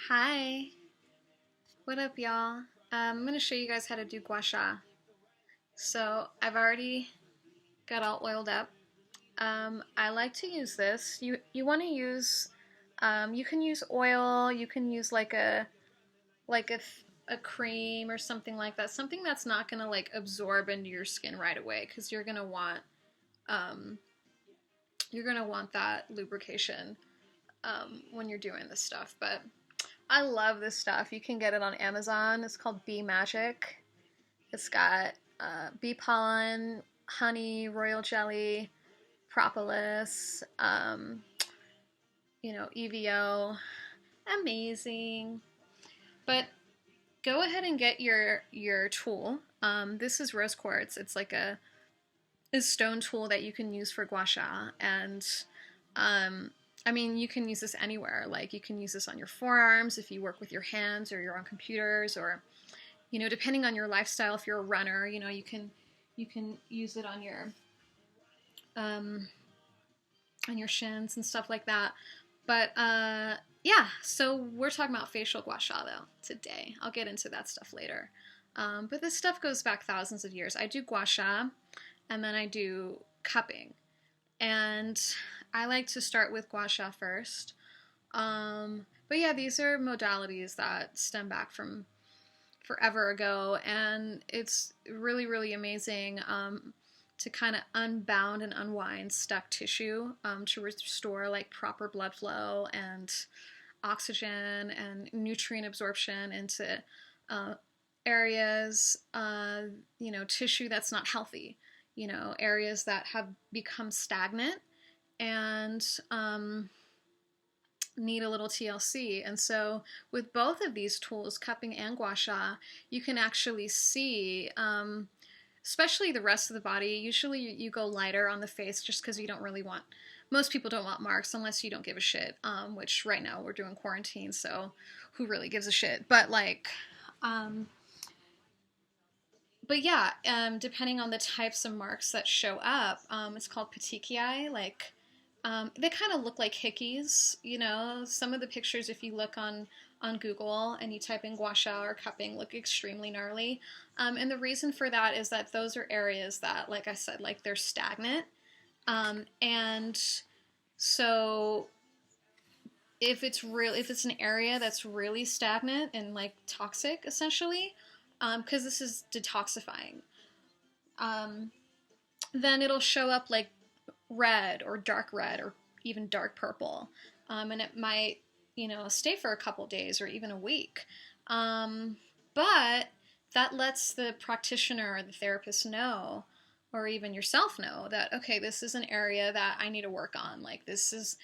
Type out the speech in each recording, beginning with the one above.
Hi, what up, y'all? I'm going to show you guys how to do Gua Sha. So I've already got all oiled up. I like to use this. You want to use, you can use oil. You can use like a cream or something like that. Something that's not going to like absorb into your skin right away, because um, you're gonna want that lubrication when you're doing this stuff. But I love this stuff. You can get it on Amazon. It's called Bee Magic. It's got bee pollen, honey, royal jelly, propolis, EVO. Amazing. But go ahead and get your tool. This is rose quartz. It's like a stone tool that you can use for gua sha. And I mean, you can use this anywhere. Like, you can use this on your forearms if you work with your hands, or you're on computers, or depending on your lifestyle. If you're a runner, you can use it um, on your shins and stuff like that. But yeah, so we're talking about facial gua sha though today. I'll get into that stuff later. But this stuff goes back thousands of years. I do gua sha, and then I do cupping. And I like to start with gua sha first. But yeah, these are modalities that stem back from forever ago, and it's really, really amazing to kind of unbound and unwind stuck tissue, to restore like proper blood flow and oxygen and nutrient absorption into areas, tissue that's not healthy, areas that have become stagnant and need a little TLC. And so with both of these tools, cupping and gua sha, you can actually see, especially the rest of the body. Usually you go lighter on the face just because you don't really want, most people don't want marks unless you don't give a shit, which right now we're doing quarantine, so who really gives a shit? But like, but yeah, depending on the types of marks that show up, it's called petechiae. Like, they kind of look like hickeys, Some of the pictures, if you look on Google and you type in gua sha or cupping, look extremely gnarly. And the reason for that is that those are areas that, like I said, like they're stagnant. And so if it's an area that's really stagnant and like toxic, essentially, because this is detoxifying, then it'll show up like red or even dark purple. And it might, stay for a couple days or even a week. But that lets the practitioner or the therapist know, or even yourself know, that, okay, this is an area that I need to work on. Like, this is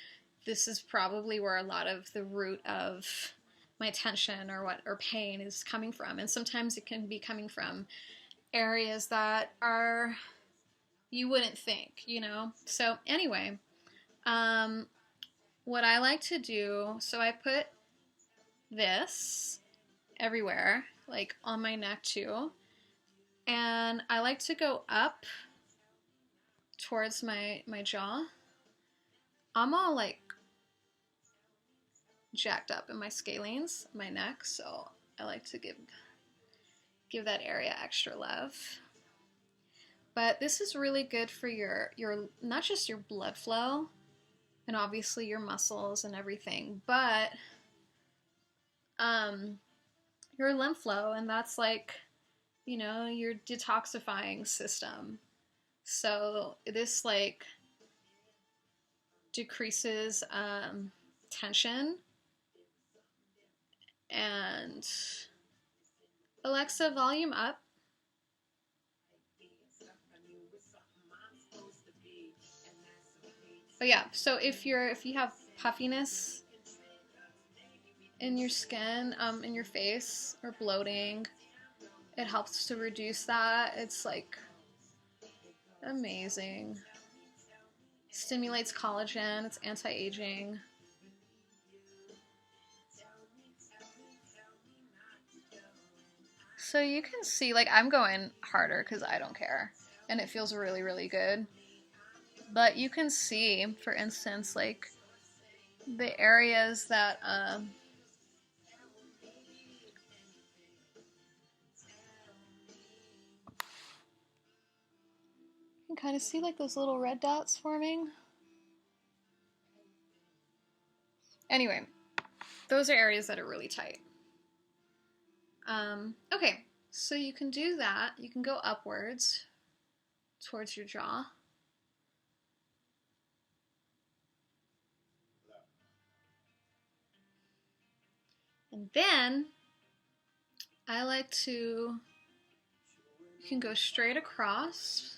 probably where a lot of the root of my tension or pain is coming from. And sometimes it can be coming from areas that are, you wouldn't think, So anyway, what I like to do, so I put this everywhere, like on my neck too. And I like to go up towards my jaw. I'm all like jacked up in my scalenes, my neck, so I like to give that area extra love. But this is really good for your not just your blood flow and obviously your muscles and everything, but your lymph flow, and that's like, your detoxifying system. So this like decreases tension. And Alexa, volume up. But yeah, so if you have puffiness in your skin, in your face, or bloating, it helps to reduce that. It's like amazing. Stimulates collagen. It's anti-aging. So you can see, like, I'm going harder because I don't care, and it feels really, really good. But you can see, for instance, like the areas that You can kind of see like those little red dots forming. Anyway, those are areas that are really tight. Okay, so you can do that. You can go upwards towards your jaw. And then I like to, you can go straight across.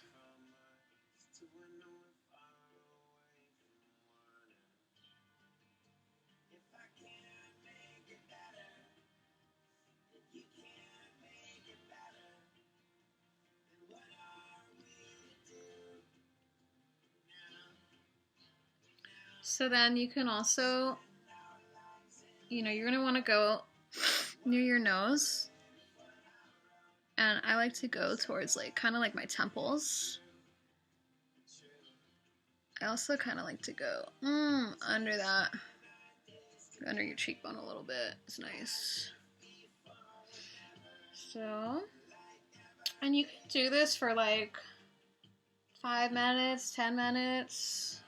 So then you can also, you're going to want to go near your nose. And I like to go towards like, kind of like my temples. I also kind of like to go under that, under your cheekbone a little bit. It's nice. So, and you can do this for like 5 minutes, 10 minutes.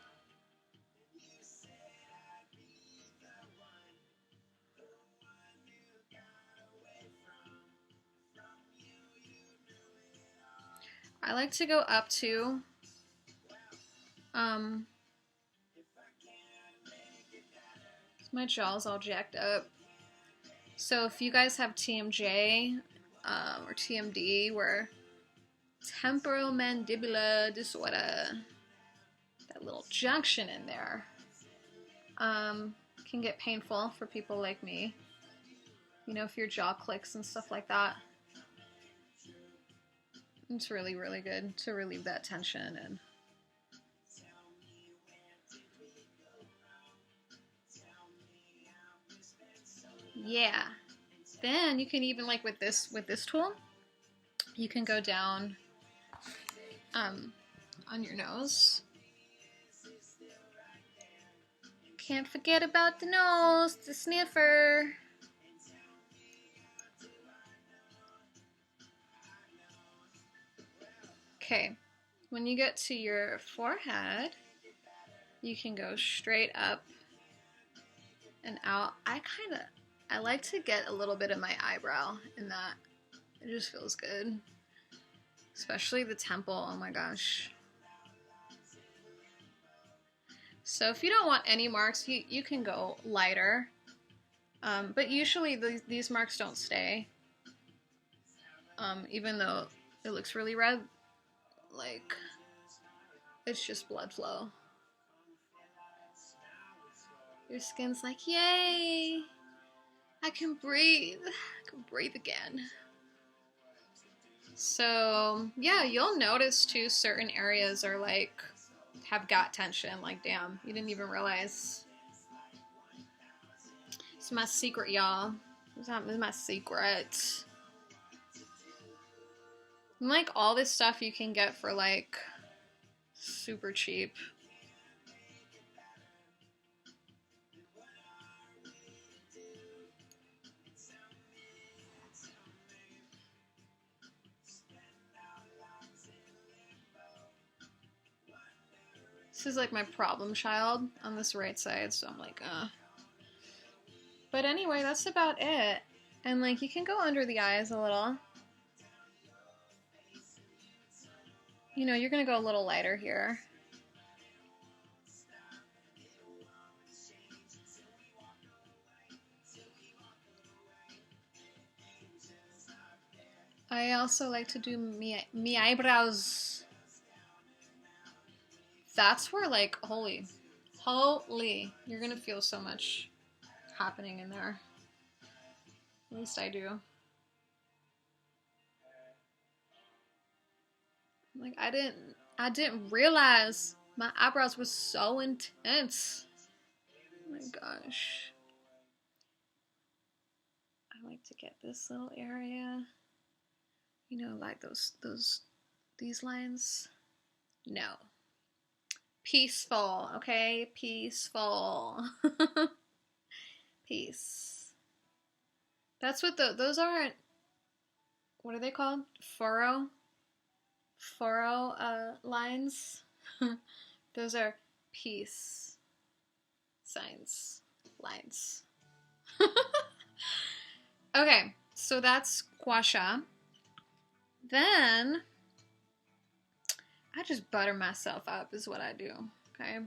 I like to go up to, my jaw's all jacked up. So if you guys have TMJ or TMD, where temporal mandibular disorder, that little junction in there, can get painful for people like me. If your jaw clicks and stuff like that. It's really, really good to relieve that tension. And yeah, then you can even, like with this tool, you can go down on your nose. Can't forget about the nose, the sniffer. Okay, when you get to your forehead, you can go straight up and out. I like to get a little bit of my eyebrow in that. It just feels good. Especially the temple, oh my gosh. So if you don't want any marks, you can go lighter. But usually these marks don't stay. Even though it looks really red, like, it's just blood flow. Your skin's like, yay! I can breathe. I can breathe again. So, yeah, you'll notice too certain areas are like, have got tension. Like, damn, you didn't even realize. It's my secret, y'all. This is my secret. And like all this stuff you can get for like super cheap. This is like my problem child on this right side, so I'm like, But anyway, that's about it. And like you can go under the eyes a little. You're gonna go a little lighter here. I also like to do me eyebrows. That's where, like, holy, you're gonna feel so much happening in there. At least I do. Like, I didn't realize my eyebrows were so intense. Oh my gosh. I like to get this little area. Like these lines. No. Peaceful, okay? Peaceful. Peace. That's what those aren't, what are they called? furrow lines. Those are peace signs, lines. Okay, so that's Gua Sha. Then I just butter myself up is what I do, okay?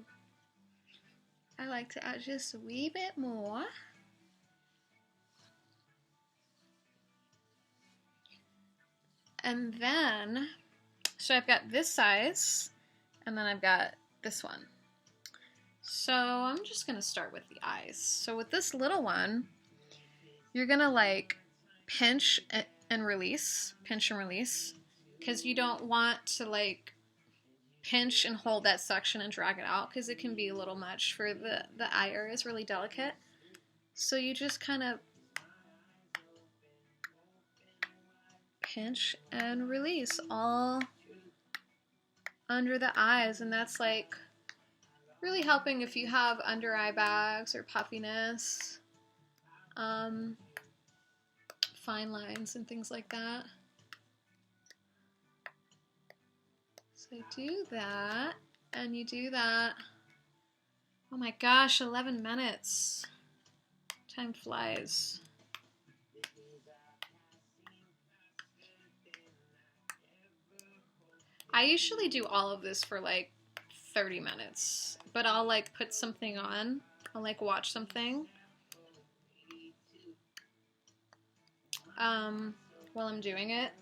I like to add just a wee bit more. And then, so I've got this size, and then I've got this one. So I'm just gonna start with the eyes. So with this little one, you're gonna like pinch and release, because you don't want to like pinch and hold that section and drag it out, because it can be a little much for the eye area is really delicate. So you just kind of pinch and release all under the eyes, and that's like really helping if you have under eye bags or puffiness, fine lines and things like that. So I do that, and you do that. Oh my gosh, 11 minutes. Time flies. I usually do all of this for like 30 minutes, but I'll like put something on. I'll like watch something while I'm doing it.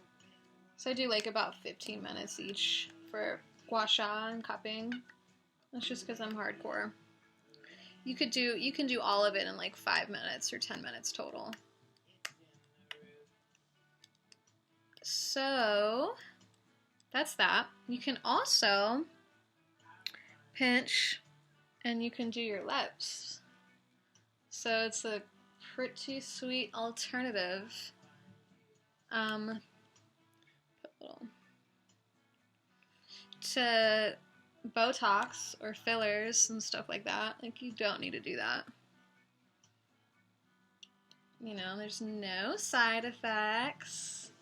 So I do like about 15 minutes each for Gua Sha and cupping. That's just because I'm hardcore. You can do all of it in like 5 minutes or 10 minutes total. So that's that. You can also pinch and you can do your lips. So it's a pretty sweet alternative. Put a little to Botox or fillers and stuff like that. Like, you don't need to do that. You know, there's no side effects.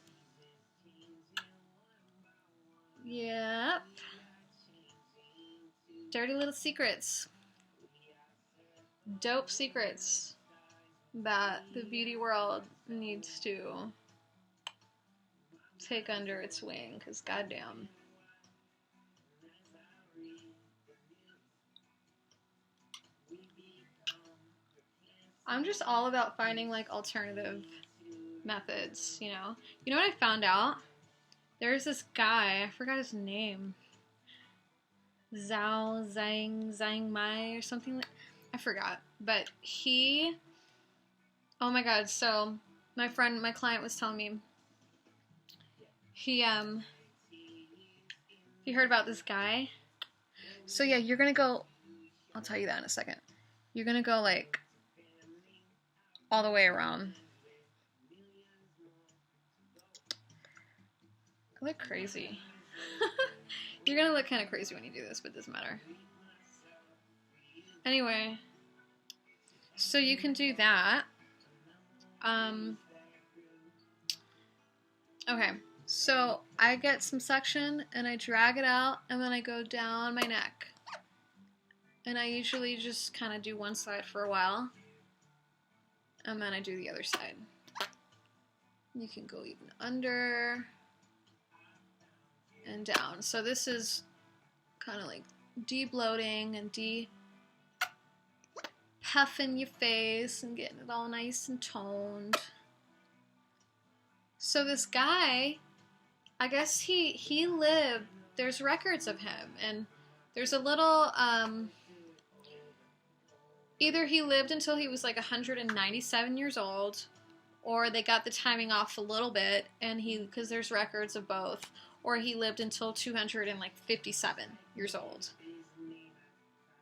Yep. Dirty little secrets. Dope secrets that the beauty world needs to take under its wing, because goddamn. I'm just all about finding like alternative methods, you know? You know what I found out? There's this guy, I forgot his name. Zhang Mai or something like, I forgot. But he, oh my god, so my client was telling me he heard about this guy. So yeah, you're gonna go, I'll tell you that in a second. You're gonna go like all the way around. I look crazy. You're gonna look kind of crazy when you do this, but it doesn't matter. Anyway, so you can do that. Okay, so I get some section and I drag it out and then I go down my neck. And I usually just kind of do one side for a while. And then I do the other side. You can go even under and down. So this is kind of like de-bloating and de-puffing your face and getting it all nice and toned. So this guy, I guess he lived, there's records of him, and there's a little, either he lived until he was like 197 years old, or they got the timing off a little bit, and because there's records of both, or he lived until 257 years old.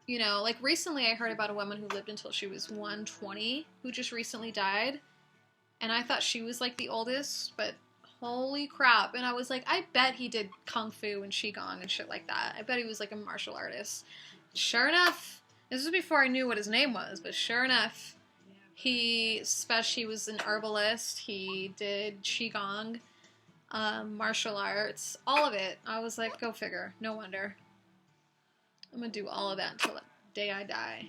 You know, like recently I heard about a woman who lived until she was 120, who just recently died, and I thought she was like the oldest, but holy crap. And I was like, I bet he did kung fu and qigong and shit like that. I bet he was like a martial artist. Sure enough, this was before I knew what his name was, but sure enough, he was an herbalist, he did qigong, martial arts, all of it. I was like, go figure. No wonder. I'm gonna do all of that until the day I die.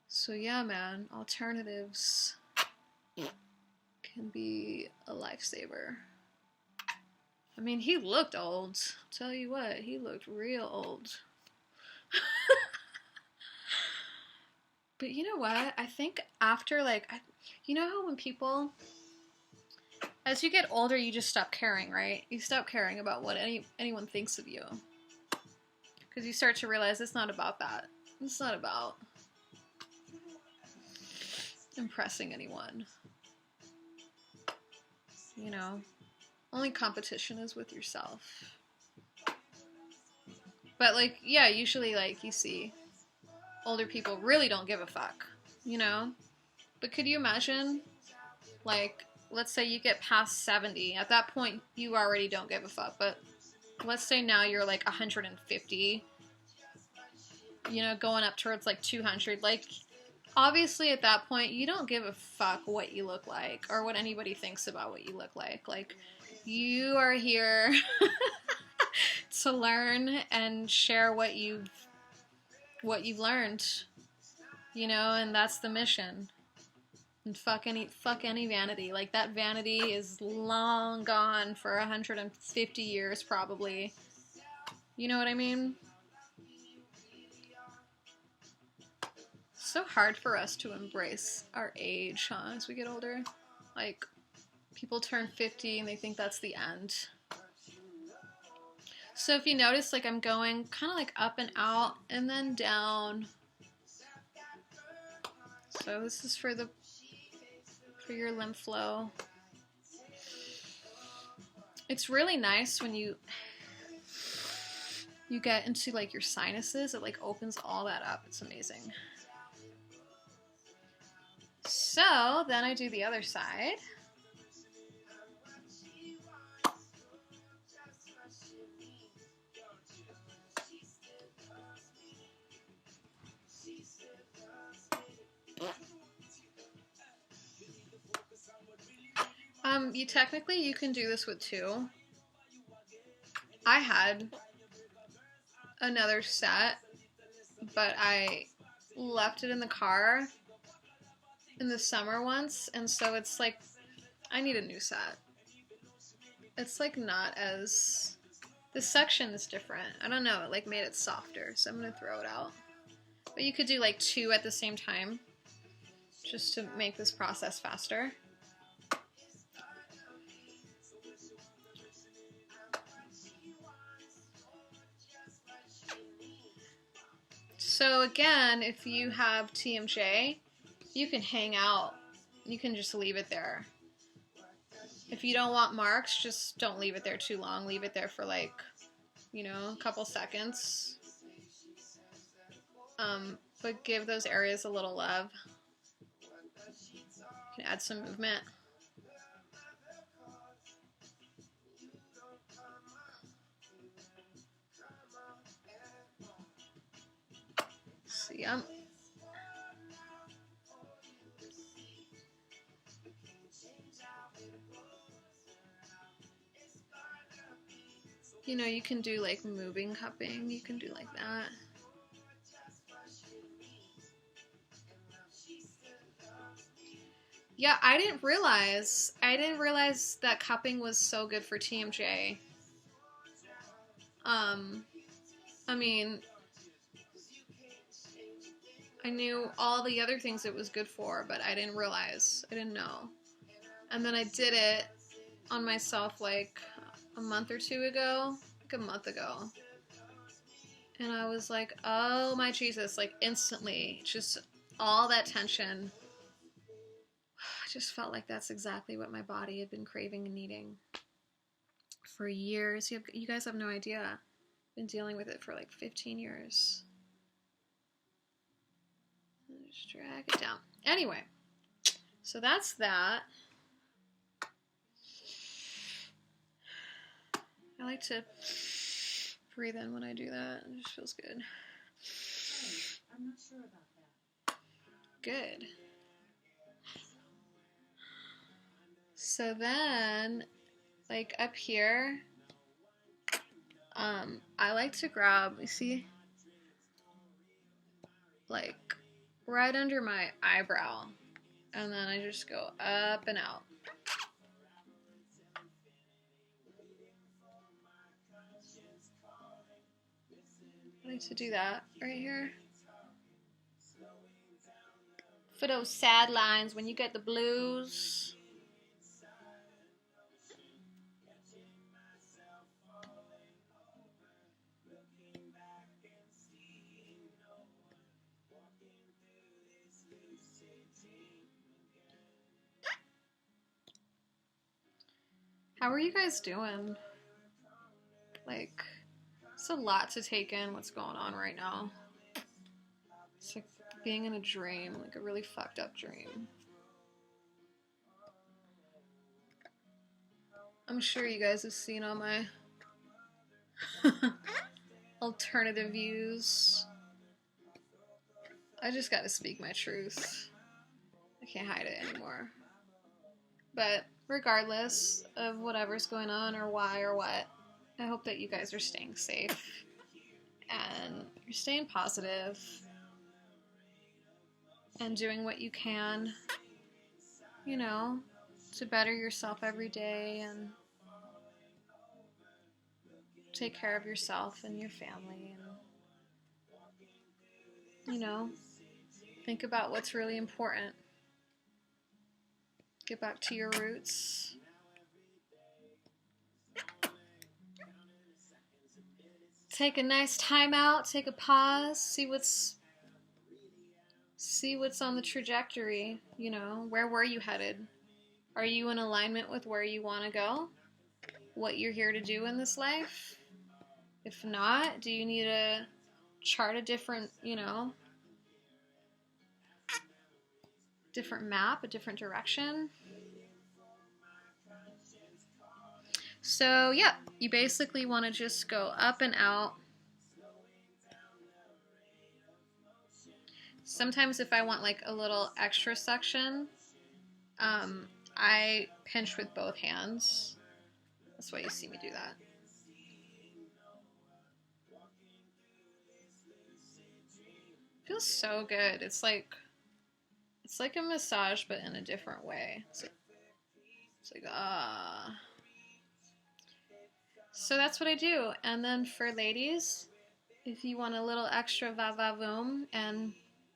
So yeah, man, alternatives can be a lifesaver. I mean, he looked old. I'll tell you what, he looked real old. But you know what? I think after, like, you know how when people, as you get older, you just stop caring, right? You stop caring about what anyone thinks of you. Because you start to realize it's not about that. It's not about impressing anyone. You know? Only competition is with yourself. But, like, yeah, usually, like, you see older people really don't give a fuck, you know? But could you imagine, like, let's say you get past 70. At that point, you already don't give a fuck. But let's say now you're, like, 150, you know, going up towards, like, 200. Like, obviously, at that point, you don't give a fuck what you look like or what anybody thinks about what you look like. Like, you are here to learn and share what you've learned, you know, and that's the mission. And fuck any vanity. Like, that vanity is long gone for 150 years, probably. You know what I mean? It's so hard for us to embrace our age, huh, as we get older. Like, people turn 50 and they think that's the end. So if you notice, like, I'm going kind of like up and out and then down. So this is for your lymph flow. It's really nice when you get into, like, your sinuses. It, like, opens all that up. It's amazing. So then I do the other side. You can do this with two. I had another set, but I left it in the car in the summer once, and so it's like, I need a new set. It's like not as, the section is different. I don't know, it like made it softer, so I'm gonna throw it out. But you could do like two at the same time, just to make this process faster. So again, if you have TMJ, you can hang out. You can just leave it there. If you don't want marks, just don't leave it there too long. Leave it there for, like, you know, a couple seconds. But give those areas a little love. You can add some movement. See ya. You know, you can do, like, moving cupping. You can do like that. Yeah, I didn't realize that cupping was so good for TMJ. I mean, I knew all the other things it was good for, but I didn't know. And then I did it on myself like a month or two ago, like a month ago. And I was like, oh my Jesus, like instantly, just all that tension. I just felt like that's exactly what my body had been craving and needing for years. You guys have no idea. I've been dealing with it for like 15 years. Just drag it down. Anyway, so that's that. I like to breathe in when I do that. It just feels good. I'm not sure about that. Good. So then, like up here, I like to grab, you see, like right under my eyebrow, and then I just go up and out. I like to do that right here. For those sad lines when you get the blues. How are you guys doing? Like, it's a lot to take in what's going on right now. It's like being in a dream, like a really fucked up dream. I'm sure you guys have seen all my alternative views. I just gotta speak my truth. I can't hide it anymore. But regardless of whatever's going on or why or what, I hope that you guys are staying safe and you're staying positive and doing what you can, you know, to better yourself every day and take care of yourself and your family and, you know, think about what's really important. Get back to your roots. Take a nice time out, take a pause, see what's on the trajectory, you know, where were you headed? Are you in alignment with where you want to go? What you're here to do in this life? If not, do you need to chart a different, you know, different map, a different direction? So, yeah, you basically want to just go up and out. Sometimes if I want like a little extra section, I pinch with both hands. That's why you see me do that. Feels so good. It's like a massage, but in a different way. It's like ah. So that's what I do. And then for ladies, if you want a little extra va-va-voom and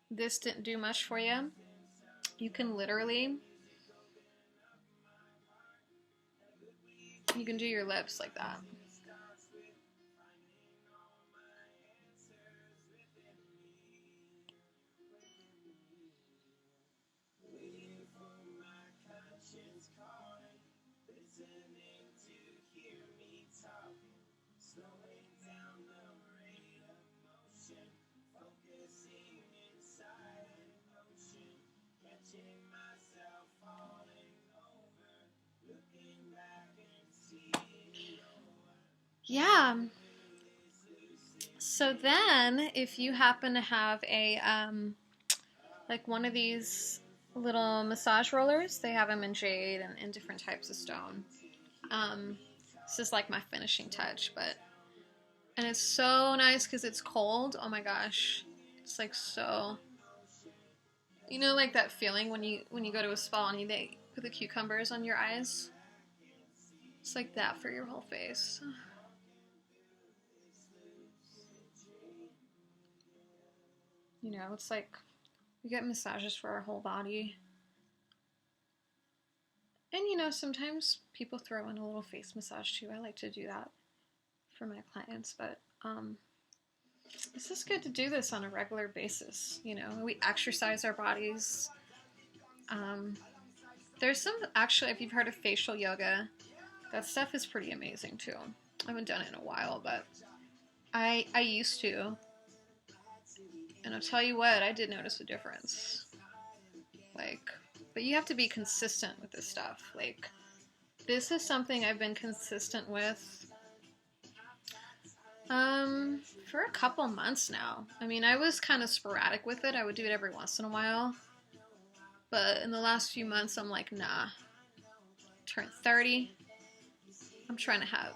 this didn't do much for you, you can literally, you can do your lips like that. Yeah. So then, if you happen to have a, like one of these little massage rollers, they have them in jade and in different types of stone. This is like my finishing touch, and it's so nice because it's cold. Oh my gosh. It's like so, you know, like that feeling when you go to a spa and they put the cucumbers on your eyes? It's like that for your whole face. You know, it's like we get massages for our whole body. And, you know, sometimes people throw in a little face massage too. I like to do that for my clients, but it's just good to do this on a regular basis. You know, we exercise our bodies. There's some, actually, if you've heard of facial yoga, that stuff is pretty amazing too. I haven't done it in a while, but I used to. And I'll tell you what, I did notice a difference. Like, but you have to be consistent with this stuff. Like, this is something I've been consistent with for a couple months now. I mean, I was kind of sporadic with it. I would do it every once in a while. But in the last few months, I'm like, nah. turn 30. I'm trying to have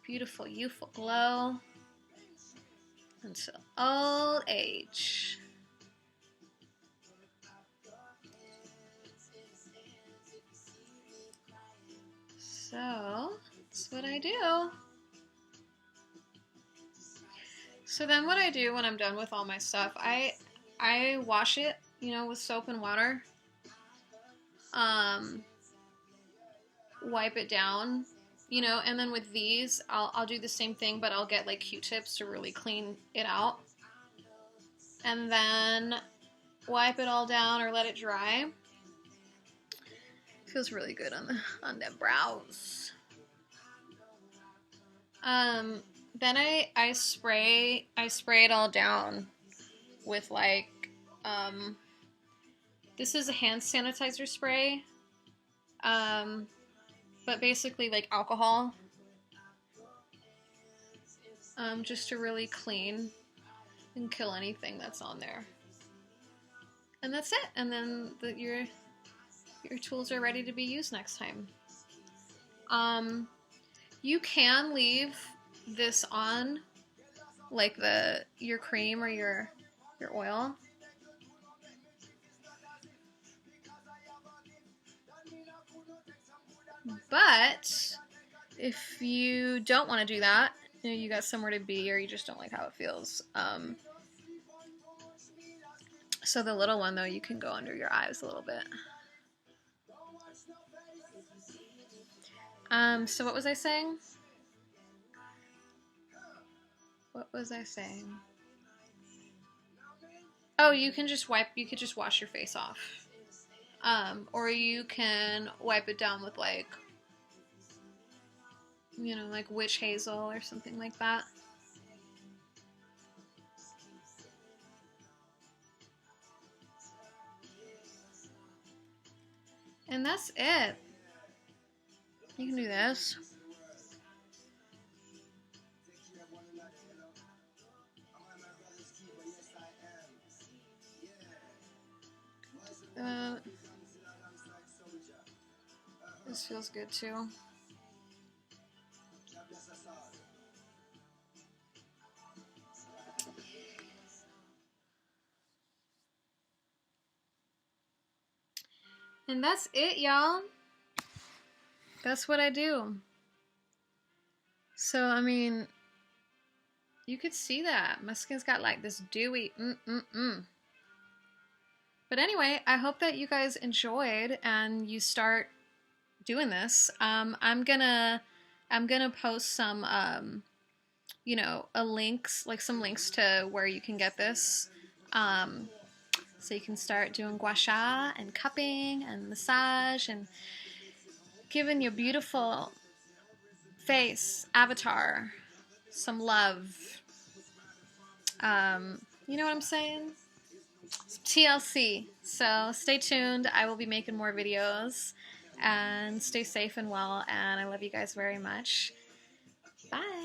beautiful, youthful glow until old age. So that's what I do. So then what I do when I'm done with all my stuff, I wash it, you know, with soap and water. Wipe it down, you know, and then with these, I'll do the same thing, but I'll get like Q-tips to really clean it out. And then wipe it all down or let it dry. Feels really good on the brows. Then I spray it all down with like this is a hand sanitizer spray. But basically like alcohol. Just to really clean and kill anything that's on there. And that's it. And then your tools are ready to be used next time. You can leave this on, like your cream or your oil. But if you don't want to do that, you know, you got somewhere to be or you just don't like how it feels. So the little one though, you can go under your eyes a little bit. So what was I saying? Oh, you could just wash your face off. Or you can wipe it down with like, you know, like witch hazel or something like that. And that's it. You can do this. This feels good too. And that's it, y'all. That's what I do. So, I mean, you could see that. My skin's got like this dewy But anyway, I hope that you guys enjoyed and you start doing this. I'm gonna post some you know, some links to where you can get this. So you can start doing Gua Sha and cupping and massage and giving your beautiful face, avatar, some love. You know what I'm saying? TLC. So stay tuned. I will be making more videos. And stay safe and well. And I love you guys very much. Bye.